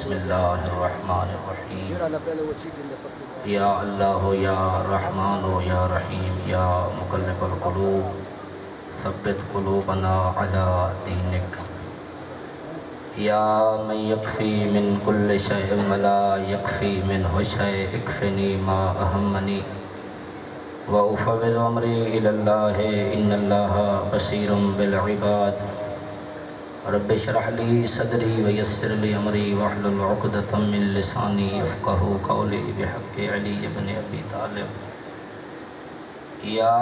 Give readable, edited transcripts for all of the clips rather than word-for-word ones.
بسم اللہ الرحمن الرحیم یا اللہ یا رحمان یا رحیم یا مقلب القلوب ثبت قلوبنا علی دینک یا من یکفی من کل شیء ولا یکفی منہ شیء اکفنی ما اہمنی وأفوض أمري إلى الله إن الله بصير بالعباد رب اشرح لي صدري ويسر لي أمري واحلل عقدة من لساني يفقهوا قولي بحق علي بن أبي طالب يا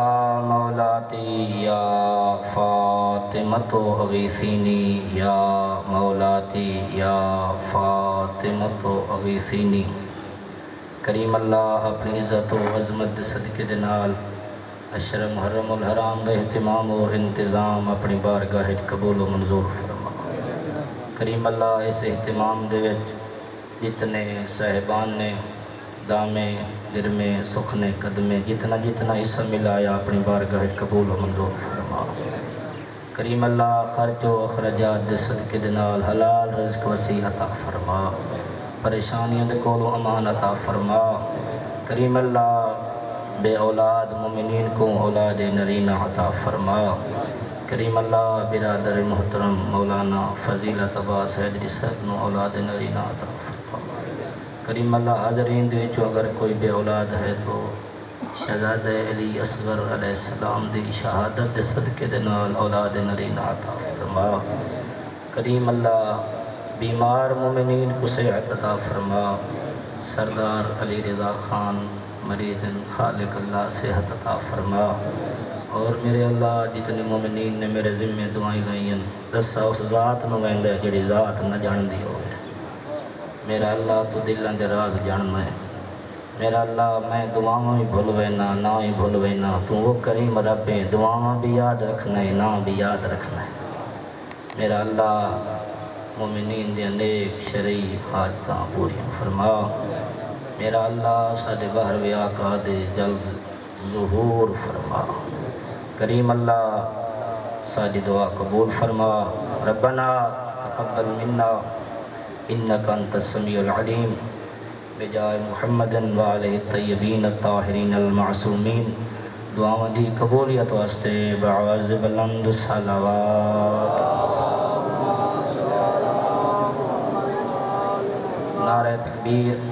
مولاتي يا فاطمة أغيثيني يا مولاتي يا فاطمة أغيثيني کریم اللہ اپنی عزت و عظمت صدقے دنال اشر محرم الحرام دا اہتمام و انتظام اپنی بارگاہ قبول و منظور فرما۔ کریم اللہ اس اہتمام دے جتنے صاحبان نے دامے درمے سخنے قدمے جتنا جتنا حصہ ملایا اپنی بارگاہ قبول و منظور فرما۔ کریم اللہ خرچ و اخراجات دے صدقے دنال حلال رزق وسیع عطا فرما، پریشانیوں دے کولو امان عطا فرما۔ کریم اللہ بے اولاد مومنین کو اولاد نرینہ عطا فرما۔ کریم اللہ برادر محترم مولانا فضیلت عباس حیدری صاحب نو اولاد نرینہ عطا فرما۔ کریم اللہ حاضرین دے جو اگر کوئی بے اولاد ہے تو شہزادہ علی اصغر علیہ السلام دی شہادت دے صدقے دے نال اولاد نرینہ عطا فرما۔ کریم اللہ بیمار مومنین کو صحت عطا فرما۔ سردار علی رضا خان مریضن خالق اللہ صحت عطا فرما۔ اور میرے اللہ جتنے مومنین نے میرے ذمہ دعائیں لائیں رسا اس ذات نو ویندے جڑی ذات نہ جان دی ہوئے۔ میرا اللہ تو دلان دے راز جاننا ہے۔ میرا اللہ میں دعاؤں بھی بھولوینا نہ ہی بھولوینا، تو وہ کریم رب ہے، دعاؤں بھی یاد رکھنا ہے نہ بھی یاد رکھنا ہے۔ میرا اللہ مومنین دے نیک شرعی حاجتاں پوریاں فرما۔ میرا اللہ ساڈے باہر وی آقا دے جلد ظہور فرما۔ کریم اللہ ساڈی دعا قبول فرما۔ ربنا تقبل منا انک انت السمیع العلیم بجائے محمد وآلہ الطیبین الطاہرین المعصومین۔ دعاؤں دی قبولیت واسطے بعوض بلند صلوات۔ نعرہ تکبیر۔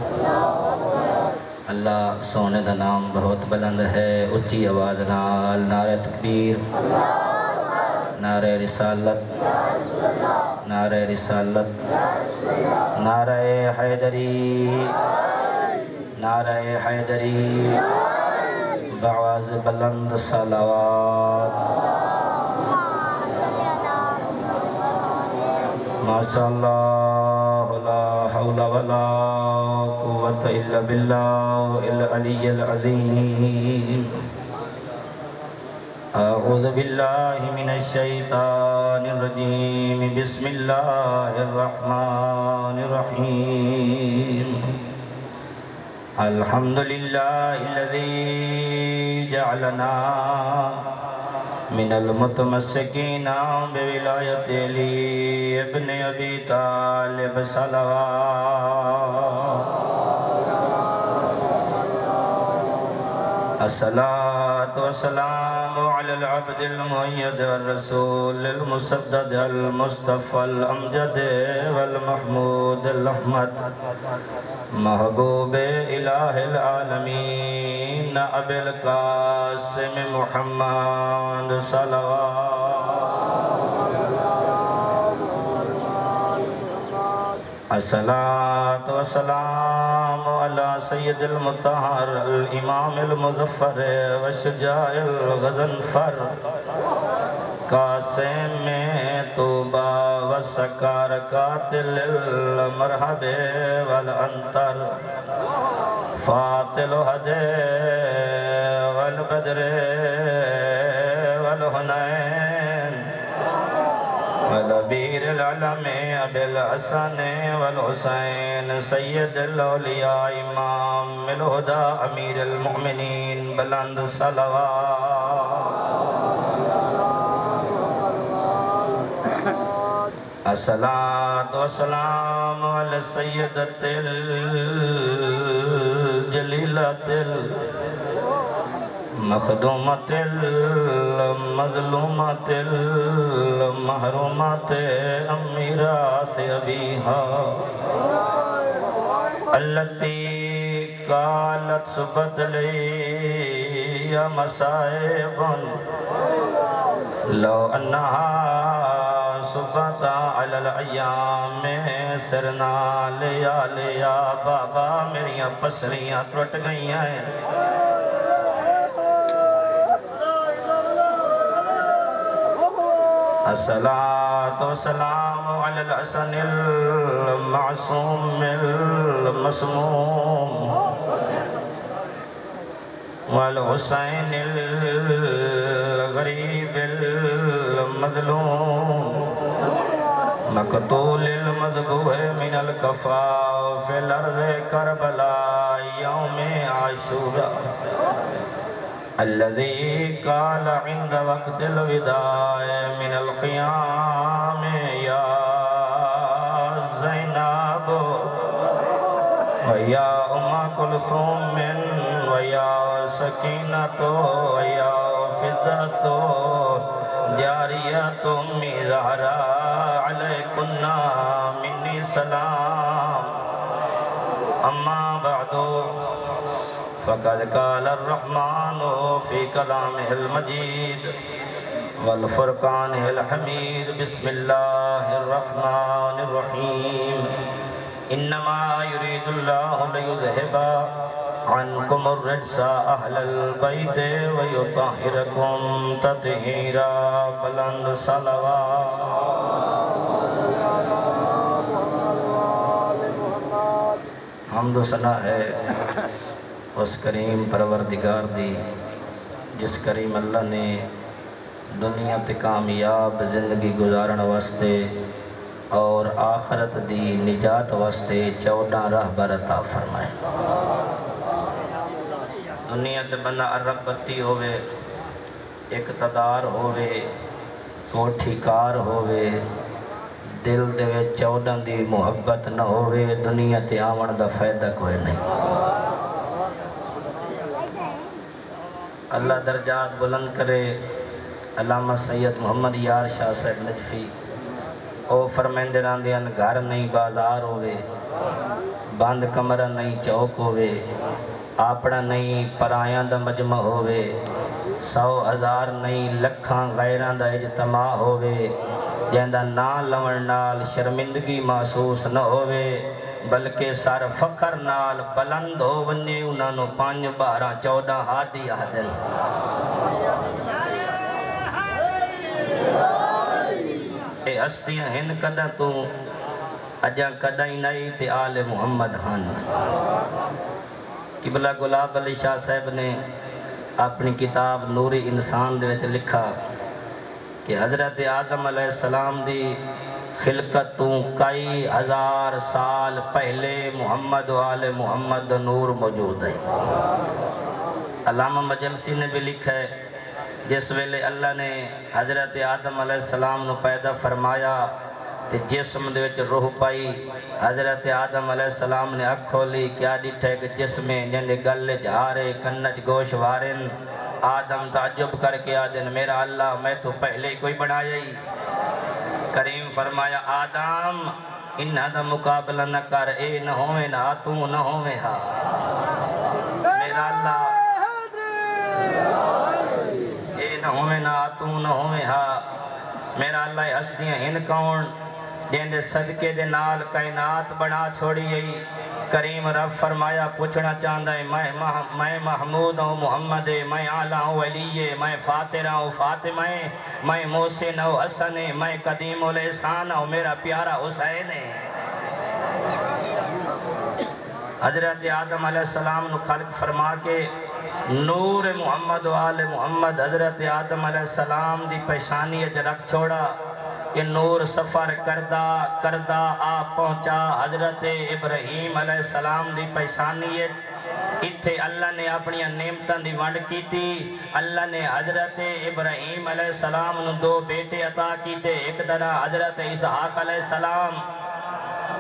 اللہ سونے دا نام بہت بلند ہے، اچھی آواز نال نعرہ تکبیر، نعرہ رسالت، نعرہ رسالت، نعرہ حیدری، نعرہ حیدری، بعوض بلند صلوات۔ ماشاءاللہ لا حول ولا قوة الا باللہ العلی العظیم۔ اعوذ باللہ من الشیطان الرجیم، بسم اللہ الرحمن الرحیم۔ الحمدللہ الذی جعلنا من المتمسکین بولایت علی ابن ابی طالب صلوات۔ الصلاة والسلام على العبد المؤید الرسول المسدد المصطفى الامجد والمحمود الاحمد محبوب الہ العالمین ابی القاسم محمد صلوات۔ الصلاة والسلام على سید المطہر الامام المظفر والشجاع الغضنفر قاسم طوبى والسکار قاتل المرحب والانتر فاتل حد والبدر والحنین والبیر العلم ابی الحسن والحسین سید الاولیاء امام الہدى امیر المؤمنین بلند صلوات۔ الصلاة والسلام على السيدة الجليلة المخدومة المظلومة المحرومة أميرات أبيها التي قالت سبت لي يا مصائب لو أنها سبت على الأيام سرنا لیا لیا بابا میری پسلیاں ٹوٹ گئی ہیں الصلاة والسلام على الحسن المعصوم المسموم والحسين الغريب المظلوم مقتول المذبوح من الكفاء في الأرض كربلاء يوم عاشوراء الذي قال عند وقت الوداع من الخيام يا زينب ويا أم كلثوم ويا سكينة ويا فزة جارية أم زهراء عليكن مني سلام أما بعد فقد قال الرحمن في كلامه المجيد والفرقانه الحميد بسم الله الرحمن الرحيم إنما يريد الله ليذهب عنكم الرجس أهل البيت ويطهركم تطهيرا بلند صلوات حمد و ثنا ہے اس کریم پروردگار دی جس کریم اللہ نے دنیا تے کامیاب زندگی گزارن واسطے اور آخرت دی نجات واسطے 14 راہبر عطا فرمائے دنیا تے بندہ عرب بتی ہوئے اقتدار ہوئے کوٹھی کار ہوئے دل دے 14 دی محبت نہ ہوئے دنیا تے آون دا فائدہ کوئی نہیں اللہ درجات بلند کرے علامہ سید محمد یار شاہ صاحب نجفی او فرمیندے راندیاں گھر نہیں بازار ہوئے بند کمرہ نہیں چوک ہوئے اپنا نہیں پرایاں دا مجمع ہوئے 100,000 نہیں لکھاں غیراں دا اجتماع ہوئے جہندہ نا لون نال شرمندگی محسوس نہ ہوئے بلکہ سار فخر نال بلند ہو ونی انہاں نو 5 12 14 ہادی آدن اے ہستیاں ہن کدہ تو اجا کدہ ہی نہیں تے آل محمد ہن قبلہ گلاب علی شاہ صاحب نے اپنی کتاب نور انسان دے وچ لکھا کہ حضرت آدم علیہ السلام دی خلقتوں کئی ہزار سال پہلے محمد و آل محمد نور موجود ہے علامہ مجلسی نے بھی لکھا ہے جس ویلے اللہ نے حضرت آدم علیہ السلام نو پیدا فرمایا تے جسم دے وچ روح پائی حضرت آدم علیہ السلام نے اکھ کھولی کیا ڈٹھے کہ جسمیں جندے گلے جھارے کنج گوش وارن آدم تعجب کر کے آدن میرا اللہ میں تو پہلے کوئی بنایا ہی کریم فرمایا آدم انہا دا مقابلہ نہ کر اے نہ ہوئے نہ تو نہ ہوئے ہاں میرا اللہ اے نہ ہوئے نہ تو نہ ہوئے ہاں میرا اللہ ہستیاں ہن کون جیندے صدقے دے نال کائنات بنا چھوڑی گئی کریم رب فرمایا پوچھنا چاہتا ہے میں محمود ہوں محمد میں اعلیٰ ہوں علی میں فاترہ ہوں فاطمہ میں محسن ہوں حسن میں قدیم الاحسان ہوں میرا پیارا حسین ہے حضرت آدم علیہ السلام نے خلق فرما کے نور محمد و آل محمد حضرت آدم علیہ السلام دی پیشانی رکھ چھوڑا کہ نور سفر کردہ آپ پہنچا حضرت ابراہیم علیہ السلام دی پیشانی اتھے اللہ نے اپنی نعمتاں دی ونڈ کیتی اللہ نے حضرت ابراہیم علیہ السلام نو 2 بیٹے عطا کیتے ایک دنا حضرت اسحاق علیہ السلام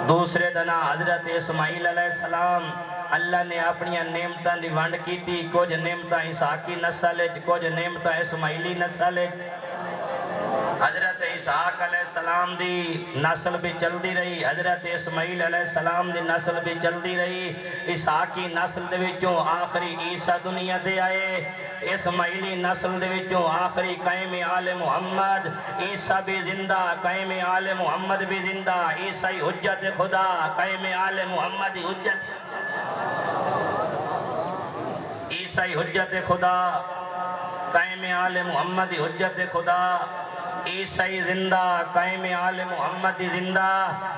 دوسرے دنا حضرت اسماعیل علیہ السلام اللہ نے اپنی نعمتاں دی ونڈ کیتی کچھ نعمتاں اسحاقی نسل کچھ نعمتاں اسماعیلی نسل حضرت اسحاق علیہ السلام دی نسل بھی چلدی رہی حضرت اسماعیل علیہ السلام دی نسل بھی چلدی رہی اسحاقی نسل دے وچوں آخری عیسیٰ دنیا دے آئے اسماعیلی نسل دے وچوں آخری قائم آل محمد عیسیٰ بھی زندہ قائم آل محمد بھی زندہ عیسیٰ حجت خدا قائم آل محمد حجت عیسیٰ حجت خدا قائم آل محمد حجت خدا عیسیٰ زندہ قائم آل محمد زندہ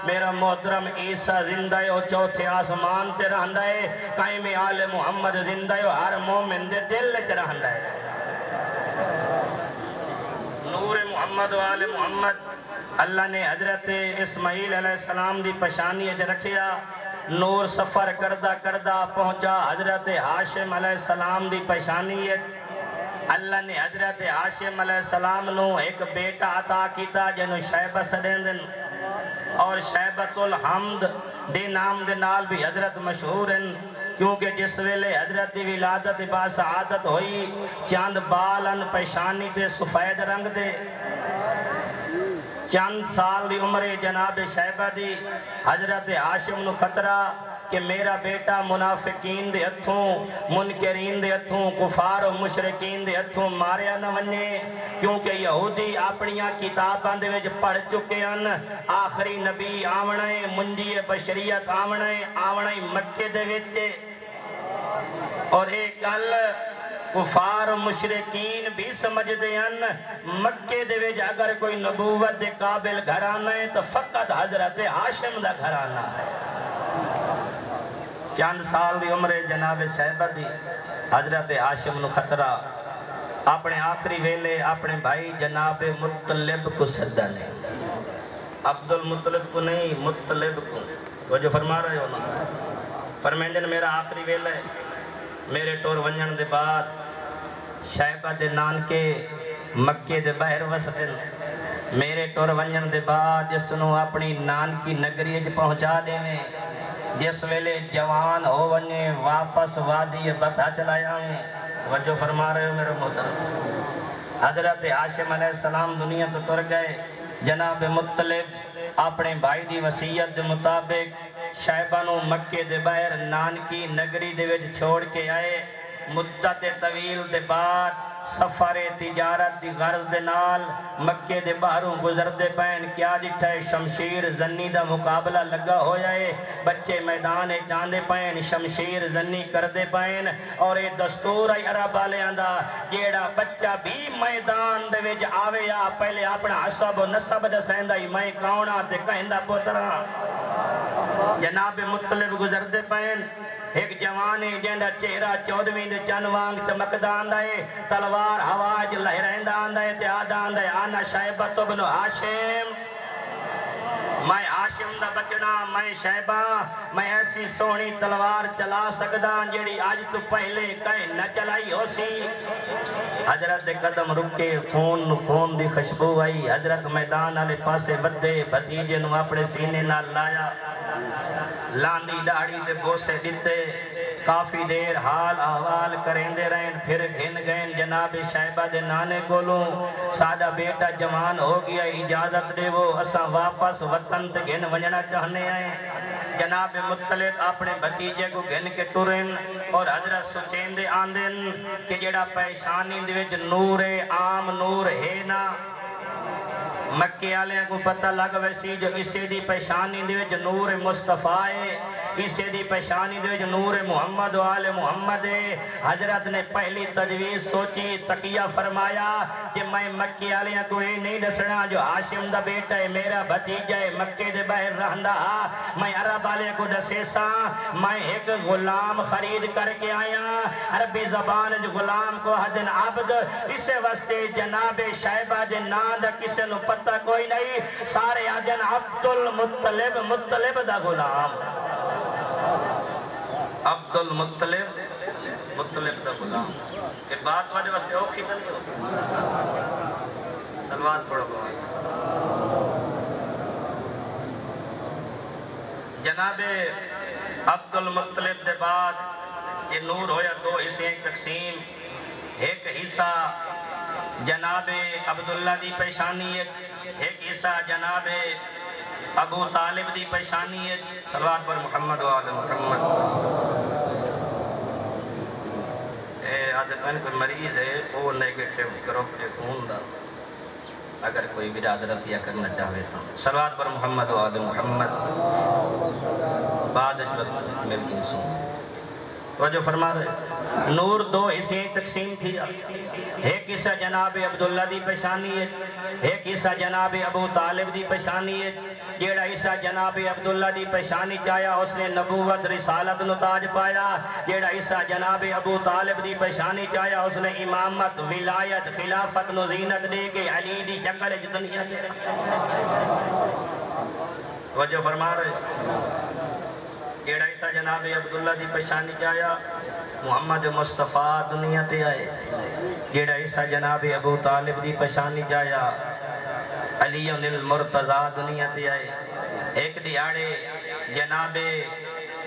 میرا محترم عیسیٰ زندہ ہے اور چوتھے آسمان تے رہندہ ہے قائم آل محمد زندہ ہے ہر مومن دے دل چ رہندہ ہے نور محمد و آل محمد اللہ نے حضرت اسماعیل علیہ السلام دی پشانی اج رکھیا نور سفر کردہ کردہ پہنچا حضرت ہاشم علیہ السلام دی پشانی اللہ نے حضرت ہاشم علیہ السلام نو ایک بیٹا عطا کیتا جنو شیبہ سدین دن اور شیبۃ الحمد دے نام دے نال بھی حضرت مشہور ہیں کیونکہ جس ویلے حضرت دی ولادت با سعادت ہوئی چاند بالن پیشانی تے سفید رنگ دے چند سال دی عمر جناب شیبہ دی حضرت ہاشم نو خطرہ کہ میرا بیٹا منافقین دے ہتھوں منکرین دے ہتھوں کفار و مشرکین دے ہتھوں ماریا نہ ونے کیونکہ یہودی اپنیاں کتاباں دے وچ پڑھ چکے ہیں آخری نبی آونے منجی بشریت آونے مکے دے وچ اور ایک گل کفار و مشرکین بھی سمجھ دے ہیں مکے دے وچ اگر کوئی نبوت دے قابل گھرانہ ہے تو فقط حضرت ہاشم دا گھرانہ ہے چند سال دی عمر جناب شیبہ دی حضرت ہاشم نو خطرہ اپنے آخری ویلے اپنے بھائی جناب مطلب کو صدہ نے عبد المطلب کو نہیں مطلب کو وہ جو فرما رہے ہو نا فرمیندن میرا آخری ویلے میرے ٹور ونجن دے بعد شیبہ دے نان کے مکے دے باہر وسدن میرے ٹور ونجن دے بعد جس نو اپنی نان کی نگری اج پہنچا دے میں جس ویلے جوان ہو ونجے واپس وادی بتا چلایا میں وجہ فرما رہے ہو میرے محترم حضرت ہاشم علیہ السلام دنیا تو ٹر گئے جناب مطلب اپنے بھائی دی وصیت دے مطابق شیبہ نو مکے دے باہر نان کی نگری دے وچ چھوڑ کے آئے مدت طویل دے بعد سفر تجارت دی غرض دے نال مکے دے باہروں گزر دے پین کیا جٹھا ہے شمشیر زنی دا مقابلہ لگا ہو جائے بچے میدان جاندے پین شمشیر زنی کر دے پین اور یہ دستور ہے عرب آلیاں دا جیڑا بچہ بھی میدان دے وچ آوے یا پہلے اپنا عصب و نصب دا سیندہ ہی میں کاؤنا تے کہندہ پوترا جناب مطلب گزر دے پین ایک جوانے جنڈا چہرہ 14ویں دے چنوانگ چمکدہ آندہ ہے تلوار ہواج لہرہندہ آندہ ہے تیادہ آندہ ہے آنا شیبت ابن ہاشم میں ہاشم دا بچنا میں شیبہ میں ایسی سونی تلوار چلا سکدا جیڑی آج تو پہلے کہیں نہ چلائی ہو سی حضرت قدم رکے خون دی خوشبو آئی حضرت میدان آلے پاسے بدے بھتیجے نو اپنے سینے نہ لایا لاندی داڑی دے بوسے دیتے کافی دیر حال احوال کریں دے رہن پھر گھن گئن جناب شیبہ دے نانے کولوں سادہ بیٹا جوان ہو گیا اجازت دے وہ اساں واپس وطن تے گھن ونجنا چاہنے آئیں جناب مطلب اپنے بھتیجے کو گھن کے ٹورن اور حضرت سچین دے آندن کہ جڑا پیشانی دے وچ نور عام نور ہے نا مکے آلیاں کو پتہ لگ ویسی جو اسے دی پیشانی دے وچ نور مصطفیٰ ہے اسے دی پیشانی دے وچ نور محمد و آل محمد ہے حضرت نے پہلی تجویز سوچی تقیہ فرمایا کہ میں مکے آلیاں کو یہ نہیں دسنا جو ہاشم دا بیٹا ہے میرا بھتیجا ہے مکے دے باہر رہندا میں عرب آلیاں کو دسے سا میں ایک غلام خرید کر کے آیا عربی زبان جو غلام کو حدن عبد اسے واسطے جناب شیبہ دے نام دا کسے نو پتہ کوئی نہیں سارے آدن عبد المطلب مطلب دا غلام عبد المطلب مطلب دا غلام کہ بات والے واسطے اوکھی تو نہیں ہوتی سلوات پڑھو بہت جناب عبد المطلب دے بعد یہ نور ہویا دو حصے تقسیم ایک حصہ جناب عبداللہ دی پیشانی ہے ایک حصہ جناب ابو طالب دی پیشانی ہے صلوات پر محمد و آل محمد آدھے کوئی مریض ہے وہ نیگیٹو گروپ کے خون دا اگر کوئی برادرت یا کرنا چاہے تو صلوات پر محمد و آل محمد بعد اجلت مل گنسوں توجہ فرما رہے نور دو حصے تقسیم تھی ایک حصہ جناب عبداللہ دی پیشانی ہے ایک حصہ جناب ابو طالب دی پیشانی ہے جیڑا حصہ جناب عبداللہ دی پیشانی چاہیا اس نے نبوت رسالت نتاج پایا جیڑا حصہ جناب ابو طالب دی پیشانی چاہیا اس نے امامت ولایت خلافت نزینت دے کے علی دی شکل دنیا دے توجہ فرما رہے جیڑا حصہ جناب عبداللہ دی پیشانی چاہیا محمد مصطفیٰ دنیا تے آئے جیڑا حصہ جناب ابو طالب دی پیشانی چاہیا علی المرتضیٰ دنیا تے آئے ایک دیاڑے جناب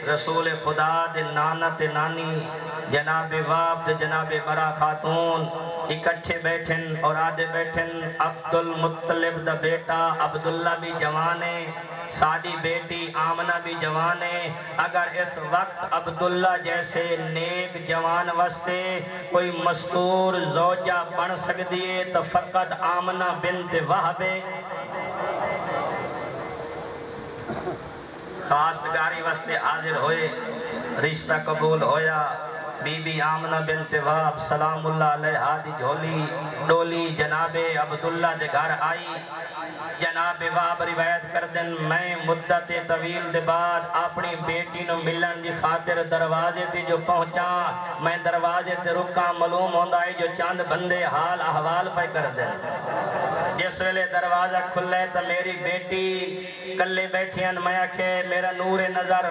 رسول خدا دے نانا تے نانی جناب واب تے جناب برا خاتون اکٹھے بیٹھن اور آدھے بیٹھن عبد المطلب دا بیٹا عبداللہ بھی جوانے سادی بیٹی آمنہ بھی جوانے اگر اس وقت عبداللہ جیسے نیک جوان وستے کوئی مستور زوجہ بن سکتی ہے تو فقط آمنہ بنت وہب خواستگاری وستے حاضر ہوئے رشتہ قبول ہویا بی بی آمنہ بنت وہب سلام اللہ علیہ دی جھولی ڈولی جناب عبداللہ دے گھر آئی جناب وہب روایت کر دن میں مدت طویل دے بعد اپنی بیٹی نو ملن دی خاطر دروازے تے جو پہنچا میں دروازے تے رکا معلوم ہوندا ہے جو چند بندے حال احوال پہ کر دن جس ویلے دروازہ کھلے تو میری بیٹی کلے بیٹھی ہیں میں آکھے میرا نور نظر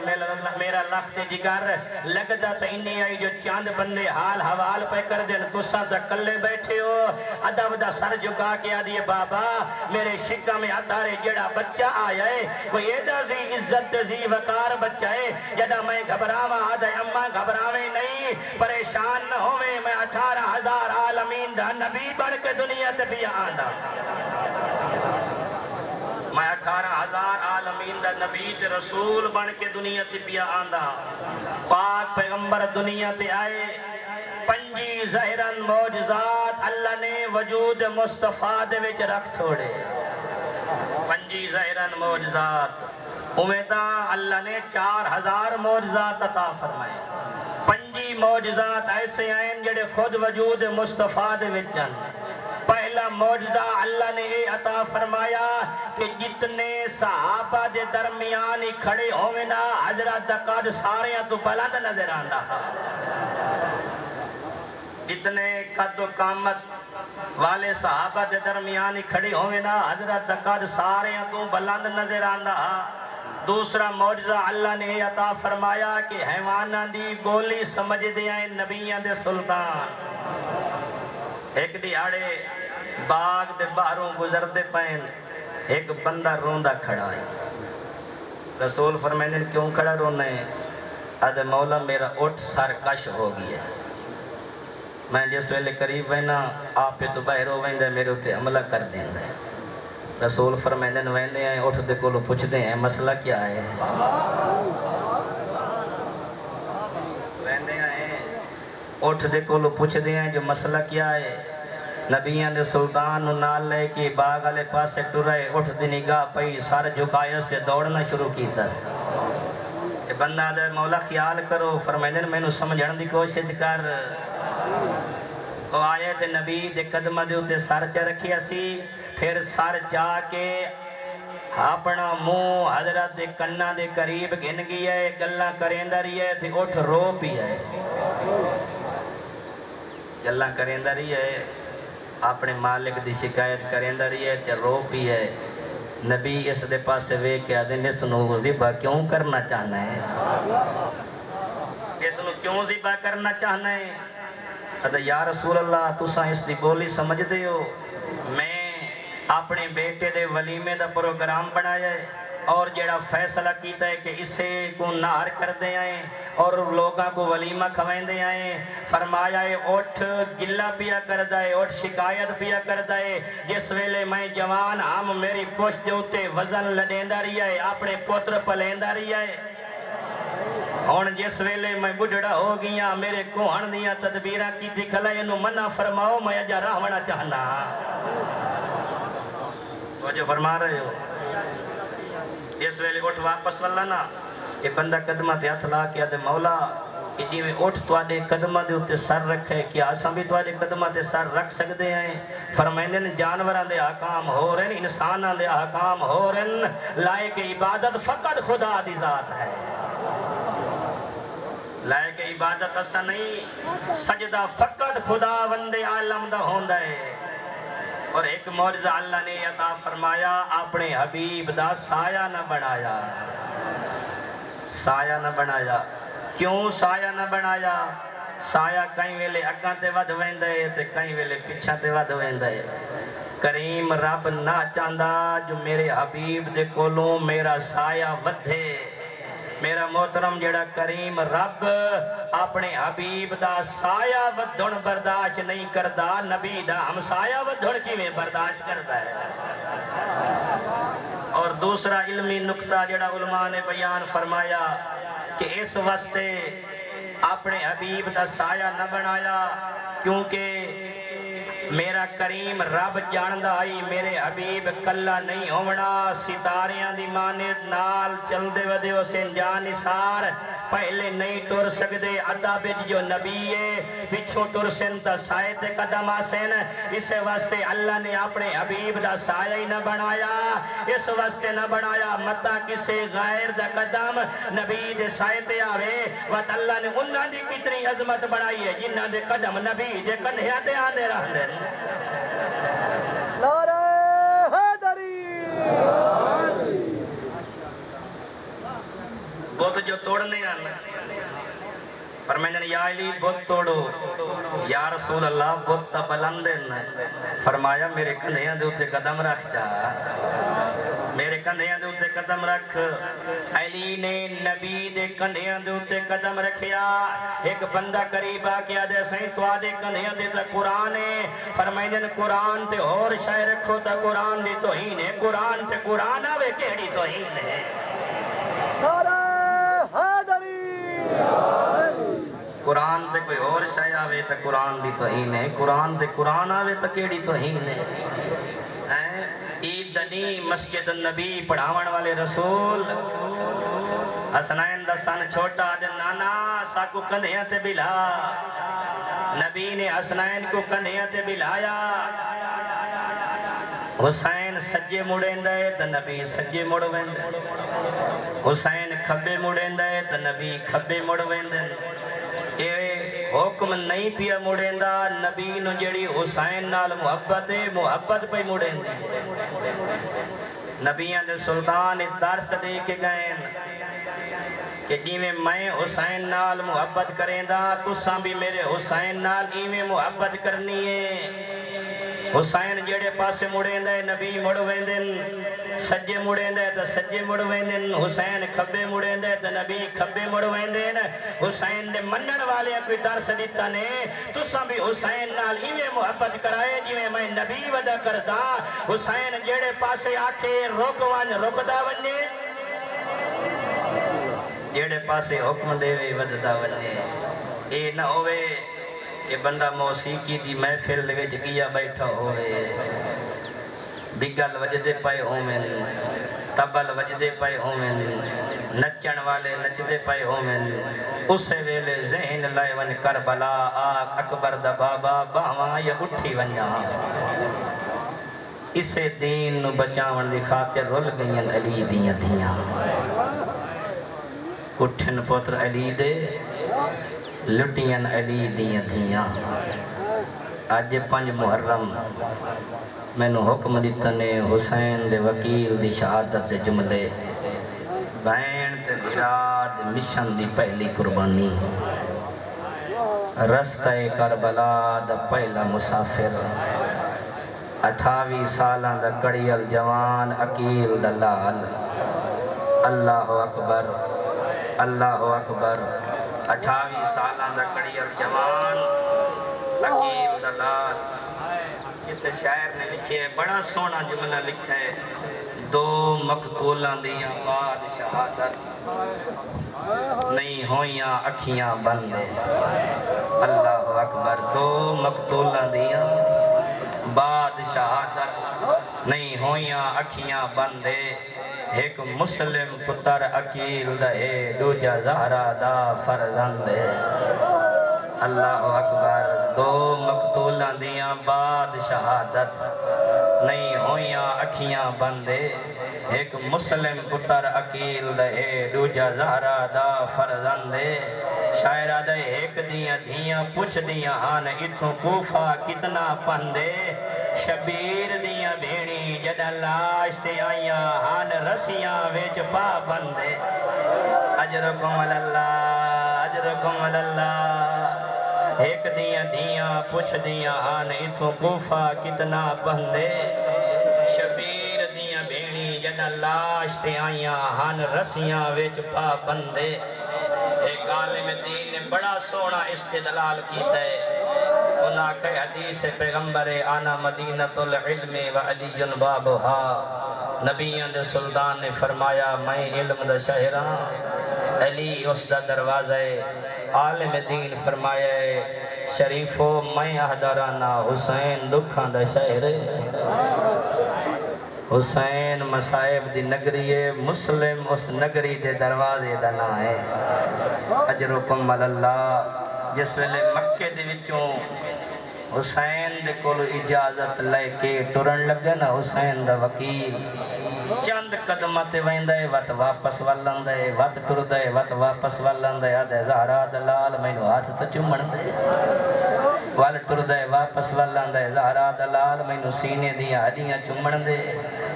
میرا لخت جگر لگتا تو انہی آئی جو چند بندے حال حوال پہ کر دن تسا تا کلے بیٹھے ہو ادب دا سر جھکا کے آدھیے بابا میرے شکا میں اتارے جڑا بچہ آیا ہے کوئی ایڈا زی عزت زی وقار بچہ ہے جدا میں گھبراوا آدھے اممہ گھبراوے نہیں پریشان نہ ہوئے میں 18,000 عالمین دا نبی بڑھ کے دنیا تے بھی آندہ میں 18,000 عالمین دا نبی تے رسول بن کے دنیا تے پیا آندہ پاک پیغمبر دنیا تے آئے پنجی ظاہراً معجزات اللہ نے وجود مصطفیٰ دے وچ رکھ چھوڑے پنجی ظاہراً معجزات امیداں اللہ نے 4,000 معجزات عطا فرمائے پنجی معجزات ایسے آئیں جڑے خود وجود مصطفیٰ دے وچ جان پہلا معجزہ اللہ نے یہ عطا فرمایا کہ جتنے صحابہ دے درمیان ہی کھڑے ہوئے نا حضرت قد سارے تو بلند نظر آندا جتنے قد و قامت والے صحابہ دے درمیان ہی کھڑے ہوئے نا حضرت قد سارے تو بلند نظر آندا دوسرا معجزہ اللہ نے یہ عطا فرمایا کہ حیوانہ دی بولی سمجھ دیا نبیان دے سلطان ایک دیاڑے باغ دے باہروں گزر دے پین ایک بندہ روندہ کھڑا ہے رسول فرمائنے کیوں کھڑا رونا ہے آدھے مولا میرا اٹھ سرکش ہو گیا میں جس ویلے قریب وینا آپ پہ تو باہر ہو ویندہ میرے اتے عملہ کر دیں دے رسول فرمائنے ویندے ہیں اٹھ دے کولو پوچھ دیں ہیں مسئلہ کیا ہے ویندے ہیں اٹھ دے کولو پوچھ دیں ہیں جو مسئلہ کیا ہے نبیان دے سلطان نال لے کے باغ والے پاسے ٹرے اٹھ دی نگاہ پئی سر جھکایس تے دوڑنا شروع کیتا اے بندہ دے مولا خیال کرو فرمائنے میں نو سمجھن دی کوشش کر او آئے تے نبی دے قدمہ دے اتے سر چا رکھیا سی پھر سر جا کے اپنا منہ حضرت دے کنہ دے قریب گن گیا ہے گلہ کریندہ رہی ہے تے اٹھ رو پی ہے گلہ کریندہ رہی ہے اپنے مالک دی شکایت کریندہ رہی ہے تے رو پی ہے نبی اس دے پاس سے وے کہ آدھے نے سنو ذبح کیوں کرنا چاہنا ہے اس نو کیوں ذبح کرنا چاہنا ہے؟ کہتا یا رسول اللہ تساں اس دی بولی سمجھ دے ہو، میں اپنے بیٹے دے ولیمے دا پروگرام بنایا ہے اور جڑا فیصلہ کیتا ہے کہ اسے کو نار کر دے آئیں اور لوگاں کو ولیمہ کھوائیں دے آئیں، فرمایا ہے اٹھ گلہ پیا کر دائے، اٹھ شکایت پیا کر دائے، جس ویلے میں جوان ہم میری پوشت دیوتے وزن لڑیندہ رہیا ہے، اپنے پوتر پلیندہ رہیا ہے، اور جس ویلے میں بڑھڑا ہو گیا میرے کوہن دیا تدبیرہ کی دکھلا انہوں منع فرماؤ میں اجا راہونا چاہنا۔ وہ جو فرما رہے ہو جس ویلے اٹھ واپس واللہ نا یہ بندہ قدمہ تے ہتھ لا کے دے مولا کہ جی میں اٹھ تو آدھے قدمہ دے ہوتے سر رکھے کیا اساں بھی تو آدھے قدمہ تے سر رکھ سکتے ہیں؟ فرمائنے جانوران دے احکام ہو رہے ہیں، انسانان دے احکام ہو رہے ہیں، لائق عبادت فقط خدا دی ذات ہے، لائق عبادت اسا نہیں، سجدہ فقط خدا وندے عالم دا ہوندہ ہے۔ اور ایک معجزہ اللہ نے عطا فرمایا اپنے حبیب دا سایہ نہ بنایا، سایہ نہ بنایا۔ کیوں سایہ نہ بنایا؟ سایہ کہیں ویلے اگاں تے ود ویندے تے کہیں ویلے پچھاں تے ود ویندے۔ کریم رب نہ چاندہ جو میرے حبیب دے کولوں میرا سایہ ودھے، میرا محترم جڑا کریم رب اپنے حبیب دا سایہ ودھن برداشت نہیں کردا، نبی دا ہم سایہ ودھن کی میں برداشت کردا ہے۔ اور دوسرا علمی نقطہ جڑا علماء نے بیان فرمایا کہ اس واسطے اپنے حبیب دا سایہ نہ بنایا کیونکہ میرا کریم رب جاندہ آئی میرے حبیب کلا نہیں ہونا، ستاریاں دی مانت نال چل دے ودے اسے جانسار پہلے نہیں ٹور سکدے، عدہ بچ جو نبی ہے پچھو ٹور سن تا سائے تے قدم آسین، اس واسطے اللہ نے اپنے حبیب دا سایہ ہی نہ بنایا، اس واسطے نہ بنایا متا کسے غیر دا قدم نبی دے سائے تے آوے، وقت اللہ نے انہاں دی کتنی عظمت بنائی ہے جنہاں دے قدم نبی دے کنہیاں تے آنے رہنے۔ نعرہ حیدری، بت جو توڑنے آنا فرمائیں یا علی بت توڑو، یا رسول اللہ بت تا بلندن، فرمایا میرے کندھیاں دے ہوتے قدم رکھ جا، میرے کندھیاں دے ہوتے قدم رکھ۔ علی نے نبی دے کندھیاں دے ہوتے قدم رکھیا، ایک بندہ قریب آکیا دے سائیں تو آدھے کندھیاں دے تا قرآن ہے، فرمائیں قرآن تے اور شاہ رکھو تا قرآن دی توہین ہے، قرآن تے قرآن آوے کیڑی توہین ہے۔ نعرہ حیدری، قرآن تے کوئی اور شاہ آوے تا قرآن دی توہین ہے، قرآن تے قرآن آوے تا کیڑی توہین ہے۔ عید دنی مسجد النبی پڑھاون والے رسول حسنین دا سن چھوٹا دے نانا ساکو کندھیاں تے بلا، نبی نے حسنین کو کندھیاں تے بلایا، حسین سجے مڑیں دے تو نبی سجے مڑ ویندے، حسین کھبے مڑیں دے تو نبی کھبے مڑ ویندے۔ اے حکم نہیں پیا مڑیں دا، نبی نو جڑی حسین نال محبت ہے محبت پہ مڑیں دی۔ نبیان دے سلطان درس دے کے گئے کہ جیویں میں حسین نال محبت کریں دا تساں بھی میرے حسین نال ایویں محبت کرنی ہے۔ حسین جڑے پاسے مڑیں دے نبی مڑ ویندن، سجے مڑیں دے تو سجے مڑ ویندن، حسین کھبے مڑیں دے تو نبی کھبے مڑ ویندن۔ حسین دے منن والے کوئی درس دیتا نے تساں بھی حسین نال ایویں محبت کرائے جویں میں نبی ودا کردا، حسین جڑے پاسے آکھے رک ون رکدا ونے، جڑے پاسے حکم دے وے وددا ونے۔ اے نہ ہوئے کہ بندہ موسیقی دی محفل دے وچ گیا بیٹھا ہوئے، بگل وجدے پائے ہومن، تبل وجدے پائے ہومن، نچن والے نچدے پائے ہومن، اسے ویلے ذہن لائے ون کربلا آگ اکبر دا بابا باواں یا اٹھی ونجا، اسے دین نو بچاون دی خاطر رول گئین علی دیاں دیاں، اٹھن پتر علی دے لٹین علی دیاں دیاں۔ آج 5 محرم میں نو حکم دیتا نے حسین دے وکیل دی شہادت دے جملے بین تے بھرا جہاد مشن دی پہلی قربانی رستہ کربلا دا پہلا مسافر 28 سالاں دا کڑیل جوان عقیل دلال اللہ اکبر اللہ اکبر 28 سالاں دا کڑیل جوان عقیل دلال اس شاعر نے لکھے ہے بڑا سونا جملہ لکھا ہے دو مقتولاں دیاں بعد شہادت نہیں ہویاں اکھیاں بندے اللہ اکبر دو مقتولاں دیاں بعد شہادت نہیں ہویاں اکھیاں بندے ایک مسلم پتر عقیل دے دوجا زہرا دا فرزندے اللہ اکبر دو مقتولاں دیاں بعد شہادت نہیں ہویاں اکھیاں بندے ایک مسلم پتر عقیل دے دوجا زہرا دا فرزندے شاعرہ دے ایک دیاں دیاں پوچھ دیاں ہاں اتھوں کوفہ کتنا پندے شبیر دیاں بھیڑی جدہ لاش تے آئیاں ہاں رسیاں ویچ پا بندے اجرکم اللہ اجرکم اللہ ایک دیاں دیاں پوچھ دیاں ہاں اتھوں کوفہ کتنا پندے شبیر دیاں بھیڑی جدہ لاش تے آئیاں ہاں رسیاں ویچ پا بندے ایک عالم دین نے بڑا سونا استدلال کیتا ہے انہاں کہ حدیث پیغمبر آنا مدینۃ العلم و علی بابہا نبی اند سلطان نے فرمایا میں علم دا شہرہ علی اس دا دروازہ عالم دین فرمایا شریفو میں احضرانا حسین دکھاں دا شہر حسین مصائب دی نگری ہے مسلم اس نگری دے دروازے دا نا ہے اجرکم اللہ جس ویلے مکے دے وچوں حسین دے کولو اجازت لے کے ٹرن لگے نا حسین دا وکیل چند قدمت ویندے وقت واپس والندے وقت ٹردے وقت واپس والندے آدھے زہرا دلال میں نو ہاتھ تا چمڑ دے وال ٹردے واپس والندے زہرا دلال میں نو سینے دیا ہڈیاں چمڑ دے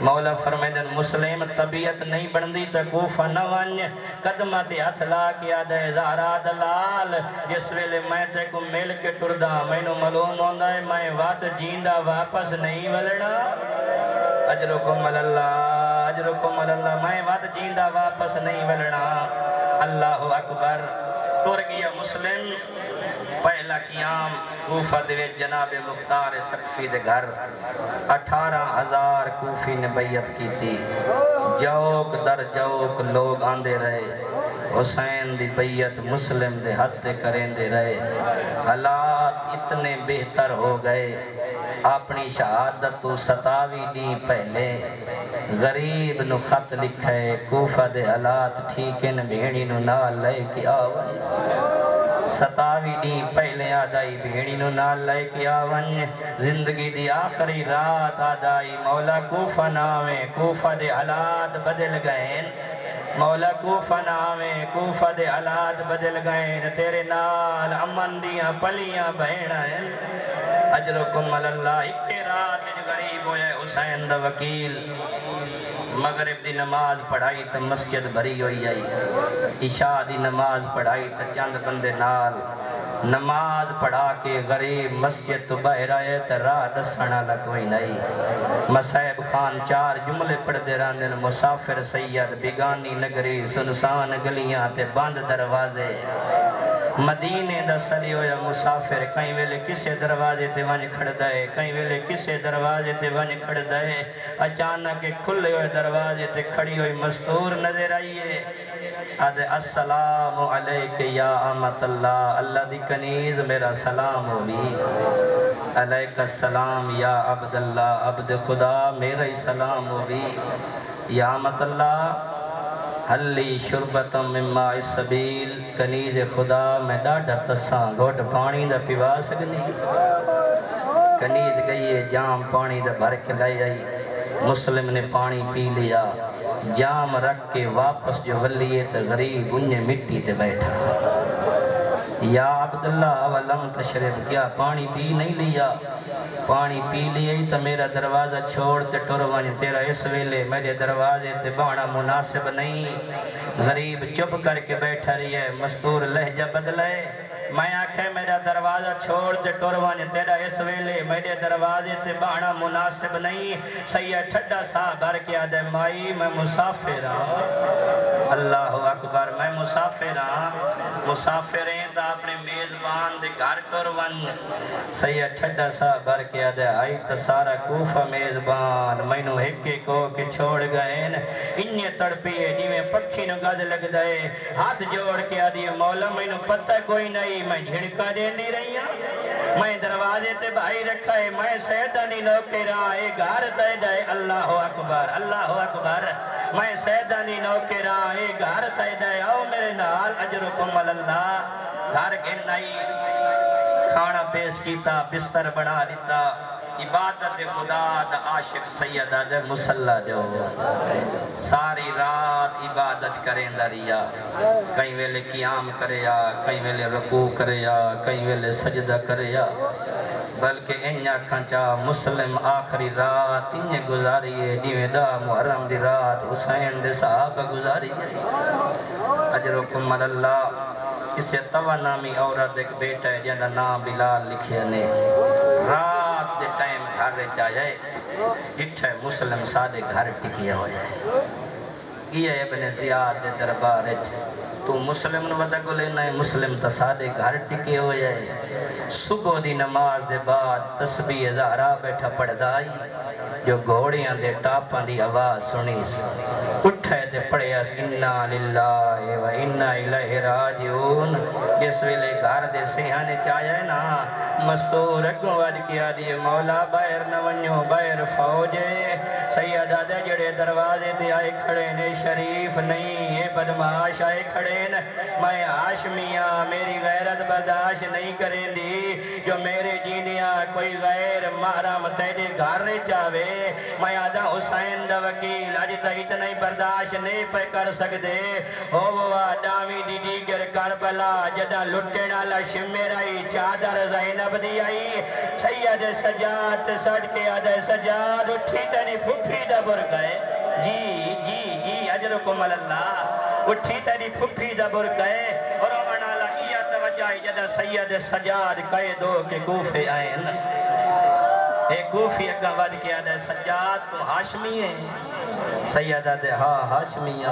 مولا فرمیدن مسلم طبیعت نہیں بندی تا کوفہ نوان قدمت ہاتھ لا کیا دے زہرا دلال جس ویلے میں تے کو مل کے ٹردہ میں نو معلوم ہوندہ ہے میں وقت جیندہ واپس نہیں ولڑا اجرکم اللہ میں وقت جیندہ واپس نہیں ولڑا اللہ اکبر ٹر گیا مسلم پہلا قیام کوفہ دے جناب مختار سقفی دے گھر 18,000 کوفی نے بیعت کی تھی جوک در جوک لوگ آندے رہے حسین دی بیعت مسلم دے ہتھے کریں دے رہے حالات اتنے بہتر ہو گئے اپنی شہادت تو 27 دی پہلے غریب نو خط لکھے کوفہ دے حالات ٹھیکن بھیڑی نو نال لے کے آون 27 دی پہلے آدائی بھیڑی نو نال لے کے آون زندگی دی آخری رات آدائی مولا کوفہ ناویں کوفہ دے حالات بدل گئے مولا کوفہ ناویں کوفہ دے حالات بدل گئے تیرے نال امن دیاں پلیاں بہنا ہیں اجرکم اللہ اکے رات میں غریب ہوئے حسین دا وکیل مغرب دی نماز پڑھائی تا مسجد بھری ہوئی آئی عشاء دی نماز پڑھائی تا چند بندے نال نماز پڑھا کے غریب مسجد تو باہر آئے تا راہ دسنا لکوئی نہیں مسائب خان 4 جملے پڑھ دے راندن مسافر سید بیگانی نگری سنسان گلیاں تے بند دروازے مدینے دا سلی ہویا مسافر کہیں ویلے کسے دروازے تے ونج کھڑ دائے کہیں ویلے کسے دروازے تے ونج کھڑ دائے اچانک کھلے ہوئے دروازے تے کھڑی ہوئی مستور نظر آئیے آدھے السلام علیک یا امت اللہ اللہ دی کنیز میرا سلام ہوئی علیک السلام یا عبداللہ عبد خدا میرا ہی سلام ہوئی یا امت اللہ حلی شربتم مما السبیل کنیز خدا میں ڈاڈا تساں گھوٹ پانی دا پیوا سکنی کنیز گئی جام پانی دا بھر کے لائے آئی مسلم نے پانی پی لیا جام رکھ کے واپس جو غلیت غریب انہیں مٹی تے بیٹھا یا عبداللہ ولم تشرب، کیا پانی پی نہیں لیا؟ پانی پی لیے تو میرا دروازہ چھوڑ تے ٹر ون، تیرا اس ویلے میرے دروازے تے بانا مناسب نہیں۔ غریب چپ کر کے بیٹھا رہی ہے، مستور لہجہ بدلے، میں آکھے میرا دروازہ چھوڑ تے ٹر ون، تیرا اس ویلے میرے دروازے تے بانا مناسب نہیں۔ سید ٹھڈا سا بھر کے آدھے مائی میں مسافر ہاں۔ اللہ اکبر، میں مسافر ہاں۔ مسافر ہیں تا اپنے میزبان دے گھر ٹر ون۔ سید ٹھڈا سا بھر کے آدھے آئی تا سارا کوفہ میزبان، میں نو ہکے کو کے چھوڑ گئے، انہیں تڑپیے جیویں پکھی نو گز لگ دائے، ہاتھ جوڑ کے آدھی مولا میں نو پتہ کوئی نہیں، میں جھڑکا دے نہیں رہی ہوں، میں دروازے تے بھائی رکھا ہے، میں سیدانی نوکرہ اے گھر تے جائے۔ اللہ اکبر، اللہ اکبر، میں سیدانی نوکرہ اے گھر تے جائے، آؤ میرے نال اجرکم اللہ۔ گھر گھنائی، کھانا پیش کیتا، بستر بنا دیتا، عبادت خدا دا عاشق سیدہ دے مسلح جو ساری رات عبادت کریں دریا، کئی ویلے قیام کریا، کئی ویلے رکوع کریا، کئی ویلے سجدہ کریا، بلکہ انہاں کھنچا مسلم آخری رات انہیں گزاریے جیویں دا محرم دی رات حسین دے صحابہ گزاریے۔ اجرکم اللہ۔ اسے توا نامی عورت ایک بیٹا ہے جنہا نام بلال لکھیا نے، رات دے ٹائم گھر رہ جائے، اٹھے مسلم سادے گھر ٹکیا ہو جائے، یہ ابن زیاد دے دربار تو مسلم نو ودا کو لینا ہے، مسلم تا سادے گھر ٹکے ہو جائے، صبح دی نماز دے بعد تسبیح زہرا بیٹھا پڑھ دائی، جو گھوڑیاں دے ٹاپاں دی آواز سنی اٹھے تے پڑھے اس انا للہ و انا الیہ راجعون۔ جس ویلے گھر دے سیہانے چاہے نا مستور اگوں وڈ کیا دیئے مولا باہر نہ ونیو، باہر فوجے سیدہ دے جڑے دروازے دے آئے کھڑے نے شریف نہیں، یہ بدماش آئے کھڑے نے، میں ہاشمیاں میری غیرت برداشت نہیں کریں دی، جو میرے جینیاں کوئی غیر محرم تیرے گھر رہ چاہے، میں آدھا حسین دا وکیل آج تا اتنا ہی برداشت نہیں پہ کر سکتے، ہو وہ آدامی دی دیگر کربلا جدہ لٹے ڈالا شمیرائی چادر زینب دی آئی، سید سجاد سڑ کے آدھے سجاد اٹھی تیری پھپھی دا بر گئے، جی جی جی اجرکم اللہ، اٹھی تیری پھپھی دا بر گئے، اور امنالا یہ توجہ جدہ سید سجاد قید ہو کے کوفے آئین، ایک کوفی اگا ود کے آدھے سجاد تو ہاشمی ہے، سیدہ دے ہاں ہاشمیہ،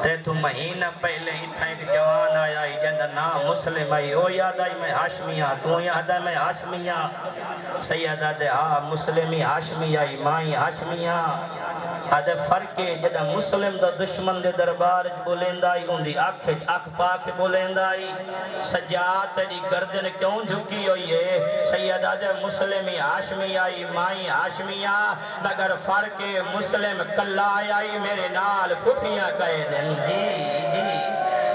تے تو مہینہ پہلے ہی تھا ایک جوان آیا ہی جندہ نام مسلم آئی، او یاد آئی میں ہاشمیہ، تو یاد آئی میں ہاشمیہ، سیدہ دے ہاں مسلمی ہاشمیہ آئی مائی ہاشمیہ، آدھے فرقے جدہ مسلم دا دشمن دے دربار بولندائی اندھی اکھ پاک بولندائی، سجاد تیری گردن کیوں جھکی ہوئی ہے، سیدہ دے مسلمی ہاشمی آئی مائی ہاشمیہ، مگر فرقے مسلم کلا آئی میرے نال پھپیاں کہے دن، جی جی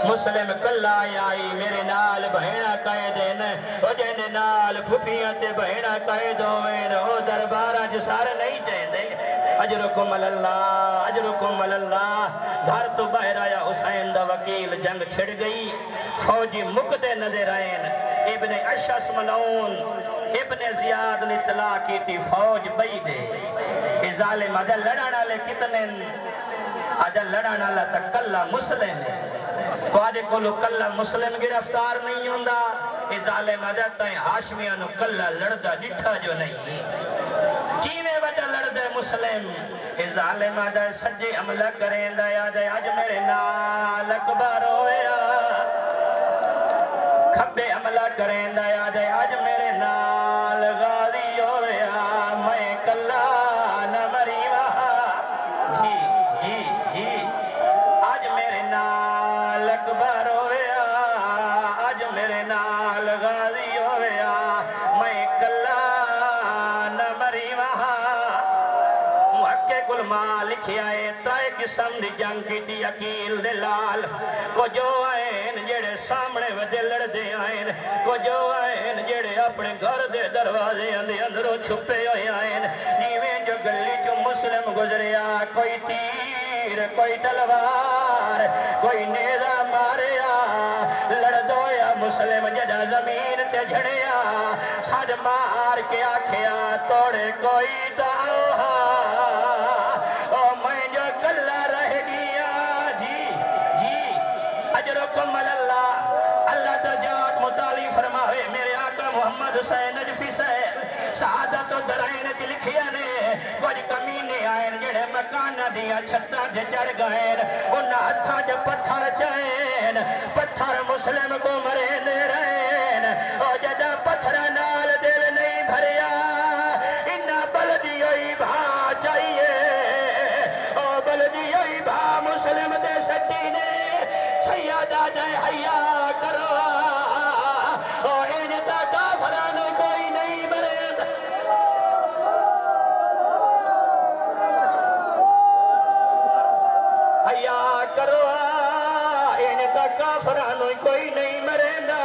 مسلم کلا آئی میرے نال بہنہ کہے دن، او جن نال پھپیاں تے بہنہ کہے دوئن، او دربارہ جسار نہیں چاہیں دے، اجرکم اللہ، اجرکم اللہ۔ گھر تو باہر آیا حسین دا وکیل، جنگ چھڑ گئی، فوجی مکدے نظر آئین، ابن اشعث ملعون ابن زیاد نے اطلاع کی تھی فوج بئی دے، اے ظالم آدھا لڑانا لے کتنے، آدھا لڑانا لے تا کلا مسلم ہے، تو آدھے کولو کلا مسلم گرفتار نہیں ہوندہ، اے ظالم آدھا تائیں ہاشمیاں نو کلا لڑدہ ڈٹھا جو نہیں، کیویں وجہ لڑدے مسلم، اے ظالم آدھا سجے عملہ کریں دا یاد ہے آج میرے نال اکبر ہویا، کھبے عملہ کریں دا یاد ہے آج میرے نال غازی ہویا، میں کلا نہ مری وہاں، جی جی جی آج میرے نال اکبر ہویا، آج میرے نال غازی ہویا، میں کلا نہ مری وہاں، محقق علماء لکھی آئے تائے قسم دی جنگ کی دی عقیل دلال، کو جو آئین جڑے سامنے ودے لڑ دے آئین، کو جو آئین جڑے اپنے گھر دے دروازے اندے اندروں چھپے ہوئے آئین، نیویں جو گلی جو مسلم گزریا، کوئی تیر کوئی تلوار کوئی نیزہ ماریا، لڑ دو یا مسلم جدا زمین تے جھڑیا سج مار کے آکھیا توڑے کوئی دعا او میں جو کلا رہ گیا جی اجرکم اللہ اللہ درجات متعالی فرماوے میرے آقا محمد حسین نجفی سے سعادت و درائن چ لکھیا نے کچھ کمینے آئین جڑے مکانہ دیا چھتاں جے چڑھ گئین انہاں ہتھاں جو پتھر چائین پتھر مسلم کو مرے رہین او جدا پتھر نال دل نہیں بھریا انہاں بلدیوئی بھا چاہیے او بلدیوئی بھا مسلم دے سٹی نے سیادہ دے حیا کرو او انتا کافران کوئی نہیں مرے حیا کرو انتا کافران کوئی نہیں مریندا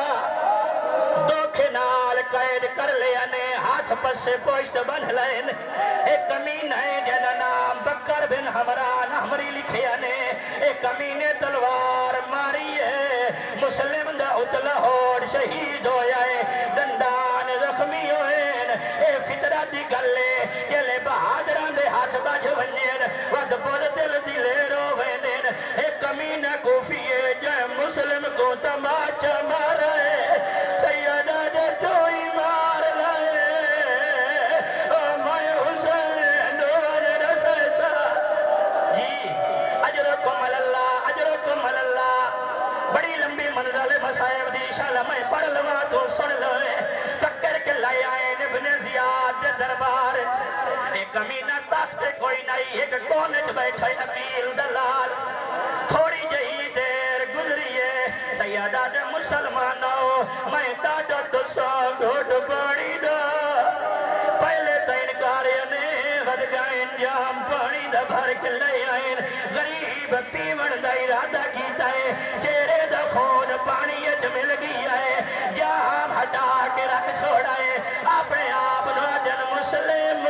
دکھ نال قید کر لیا نے ہاتھ پسے پوشت بن لین ایک کمین ہے جنا نام بکر بن حمران حمری لکھیا نے ایک کمین تلوار ماری ہے مسلم دا لاہور شہید ہویا ہے دندان زخمی ہوئین اے فطرہ دی گلے یلے بہادران دے ہاتھ بج ونین ود پود دل دلے رو وینین ایک کمین کوفی ہے جائے مسلم کو تماچا مارا ہے سیدہ دے تو ہی مار لائے او میں حسین ون رسیسا جی اجرکم اللہ بڑی لمبی منزل مسائب دی انشاءاللہ میں پڑھ لوا تو سن لوے تکر کے لائے آئین ابن زیاد دے دربار ایک امینہ تخت کوئی نہیں ایک کونج بیٹھے اکیل دلال تھوڑی جہی دیر گزریے سیادہ دے مسلمانوں میں دادا تو سو گھوٹ پانی دا پہلے تین کاریوں نے ود گائن جام پانی دا بھر کے لے آئین غریب پیون دا ارادہ کیتا ہے چہرے دا خون پانی اچ مل گیا ہے جام ہٹا کے رکھ چھوڑا ہے اپنے آپ نوجن مسلم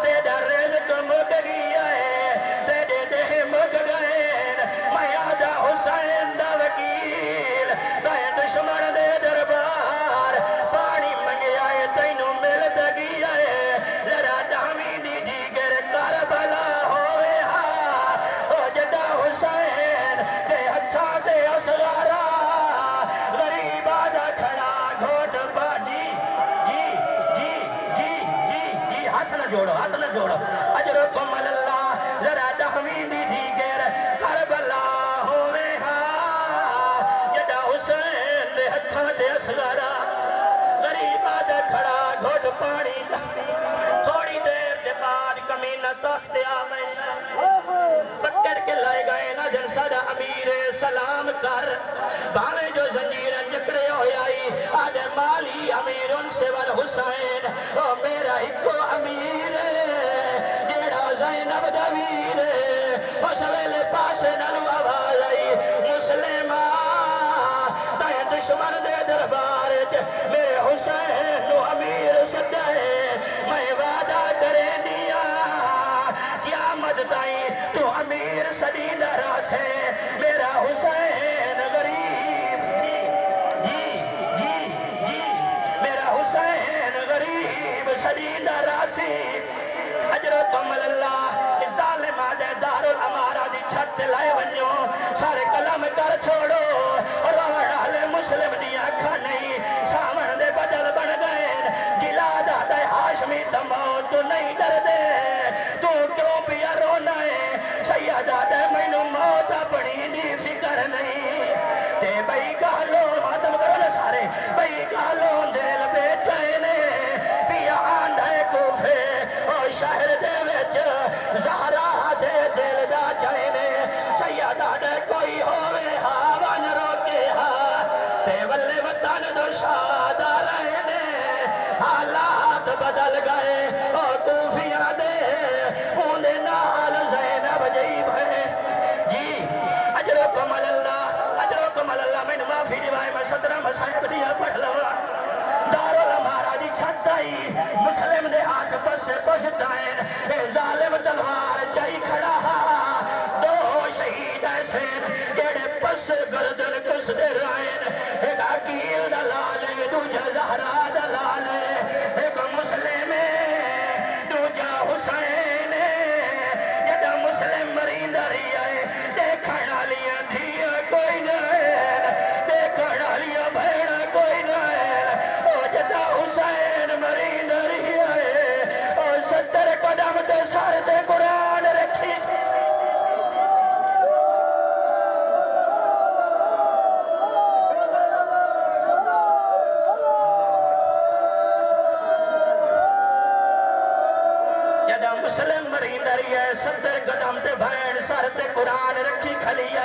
تیرا رزق مک گیا ہے تیرے دہ مک گئے میں آدھا حسین دا وکیل دائیں دشمن دے دربار پانی منگیا ہے تینوں ملت گیا ہے لڑا دامی دی دیگر کربلا ہوئے ہاں او جدا حسین دے ہتھا دے اصغارا غریب آدھا کھڑا گھوٹ باجی جی ہاتھ نہ جوڑو اجرکم اللہ ذرا دہمی دی دیگر کربلا ہوئے ہاں جدا حسین دے ہتھا دے اصغارا غریب آدھا کھڑا گھوٹ پانی تھوڑی دیر کے بعد کمینہ تخت آمین پکڑ کے لائے گئے نا جن سادہ امیر سلام کر بھاوے جو زنجیر جکڑے ہوئے آئی آدھے مالی امیر ان سے ور حسین او میرا ہکو امیر جیڑا زینب دویر او سویلے پاسے نلو آواز آئی مسلمہ دائیں دشمن دے دربار میرے حسین نو امیر سدائے میں وعدہ کرے دیا قیامت تائیں تو امیر سدید راس ہے میرا حسین غریب جی میرا حسین غریب سدید راسی اجرکم اللہ اس ظالم آدھے دار الامارہ دی چھت لائے ونیو سارے کلم کر چھوڑو اور روڑا لے مسلم دیا کھا نہیں سامن دے بدل بڑھ گئے جلاد آدھے ہاشمی تمہو تو نہیں ڈر دے تو کیوں پیا رونا ہے سید آدھے میں نو موت اپنی دی فکر نہیں تے بھئی کالو ماتم کرو نا سارے بھئی کالو دل بے چینے پیا آندھے کوفے اور شہر دے وچ زہرا دے دل دا چینے سید آدھے کوئی ہوئے ہاوان روکے ہاں تے واللے وطن دو شادہ رہنے حالات بدل گئے اور کوفیاں دے اوندے نال زینب جیب ہے جی اجرکم اللہ میں معافی دیوائے میں 17 مسائب دیا پڑھ لوا دارو لمارا دی چھٹائی مسلم دے ہاتھ پس پشتائن اے ظالم تلوار جائی کھڑا دو شہید ایسین جیڑے پس گردن کس دے رائن ہے 70 قدم تے بھین سر تے قرآن رکھی کھلی